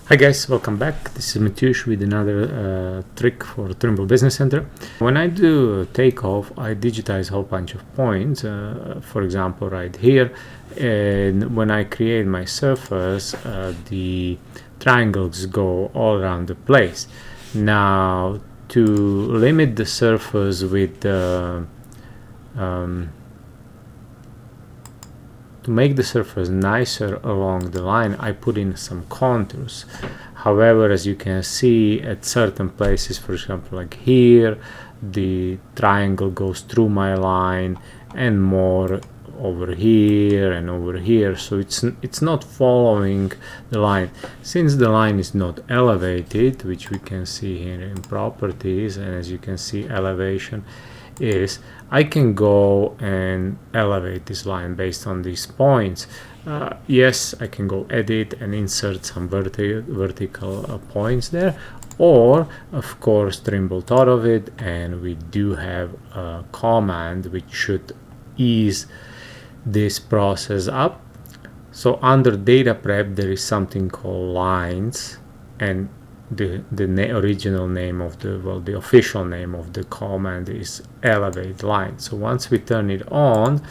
Hi guys, welcome back. This is Matush with another trick for Trimble Business Center. When I do takeoff, I digitize a whole bunch of points, for example right here, and when I create my surface, the triangles go all around the place. Now, to limit the surface with to make the surface nicer along the line, I put in some contours. However, as you can see, at certain places, for example like here, the triangle goes through my line, and more over here and over here, so it's not following the line. Since the line is not elevated, which we can see here in properties, and as you can see, elevation is, I can go and elevate this line based on these points. Yes, I can go edit and insert some vertical points there, or of course Trimble thought of it, and we do have a command which should ease this process up. So under data prep there is something called lines, and the original name of the official name of the command is elevate line. So once we turn it on,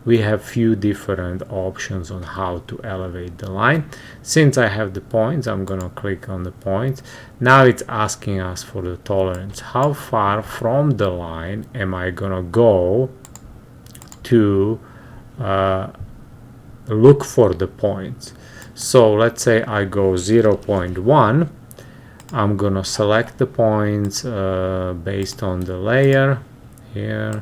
we have few different options on how to elevate the line. Since I have the points, I'm gonna click on the points. Now it's asking us for the tolerance. How far from the line am I gonna go to look for the points? So let's say I go 0.1. I'm gonna select the points based on the layer here,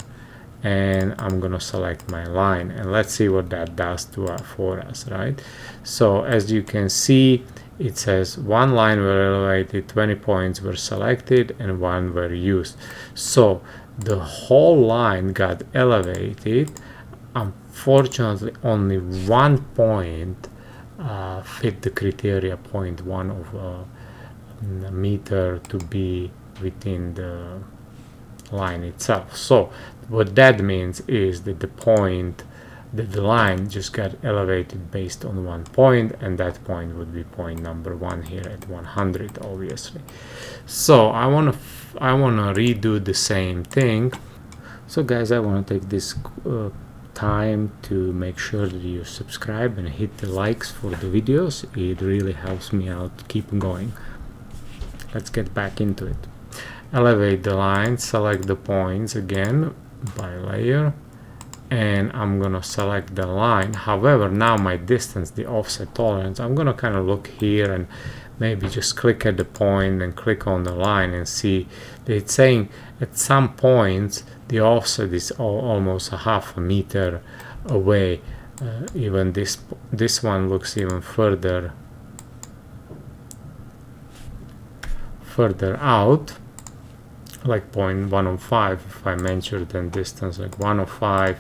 and I'm gonna select my line, and let's see what that does for us, right? So as you can see, it says one line were elevated, 20 points were selected, and one were used. So the whole line got elevated. Unfortunately, only one point fit the criteria, 0.1 of a meter to be within the line itself. So what that means is that the line just got elevated based on one point, and that point would be point number 1 here at 100, obviously. So I want to redo the same thing. So guys, I want to take this time to make sure that you subscribe and hit the likes for the videos. It really helps me out to keep going. Let's get back into it. Elevate the line, select the points again by layer, and I'm gonna select the line. However, now my distance, the offset tolerance, I'm gonna kind of look here and maybe just click at the point and click on the line and see that it's saying at some points the offset is almost a half a meter away. Even this one looks even further out, like 0.105. if I measure the distance like 105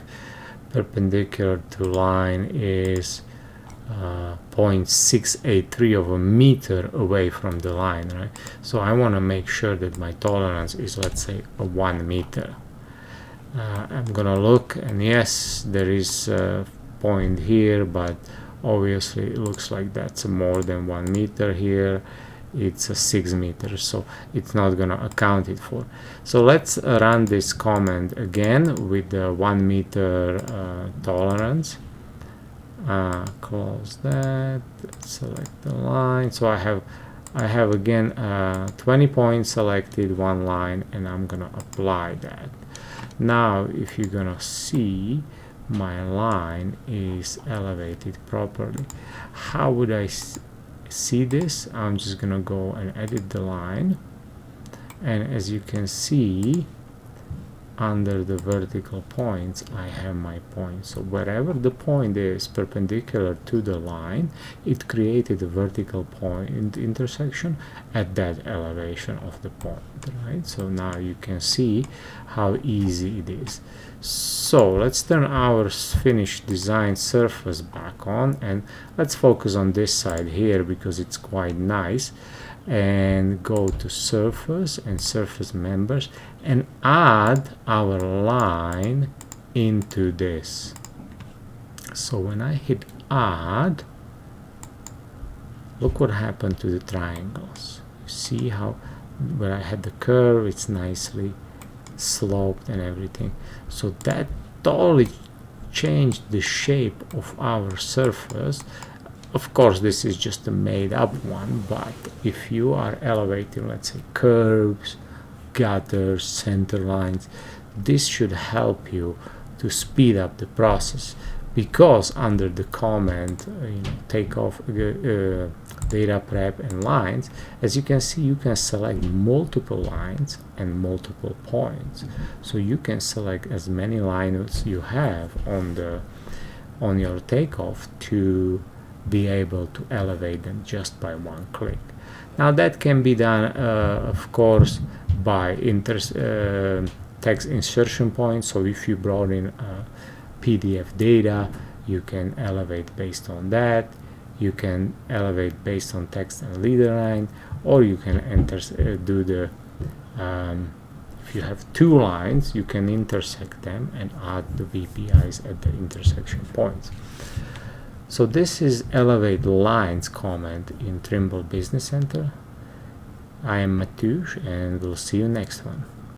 perpendicular to line is 0.683 of a meter away from the line, right? So I want to make sure that my tolerance is, let's say, a 1 meter. I'm gonna look, and yes, there is a point here, but obviously it looks like that's more than 1 meter here. It's a 6 meters, so it's not gonna account it for. So let's run this command again with the 1 meter tolerance. Close that, select the line. So I have again 20 points selected, one line, and I'm gonna apply that. Now if you're gonna see, my line is elevated properly. How would I see this? I'm just gonna go and edit the line, and as you can see, under the vertical points I have my point. So wherever the point is perpendicular to the line, it created a vertical point intersection at that elevation of the point, right? So now you can see how easy it is. So let's turn our finished design surface back on, and let's focus on this side here because it's quite nice, and go to surface and surface members and add our line into this. So when I hit add, look what happened to the triangles. You see how where I had the curve, it's nicely sloped and everything. So that totally changed the shape of our surface. Of course, this is just a made up one, but if you are elevating, let's say, curves, gutters, center lines, this should help you to speed up the process, because under the comment take off data prep and lines, as you can see, you can select multiple lines and multiple points. So you can select as many lines you have on your takeoff to be able to elevate them just by one click. Now that can be done of course by text insertion points. So if you brought in PDF data, you can elevate based on that. You can elevate based on text and leader line, or you can do the if you have two lines, you can intersect them and add the VPIs at the intersection points. So this is elevate lines comment in Trimble Business Center. I am Mateusz, and we'll see you next one.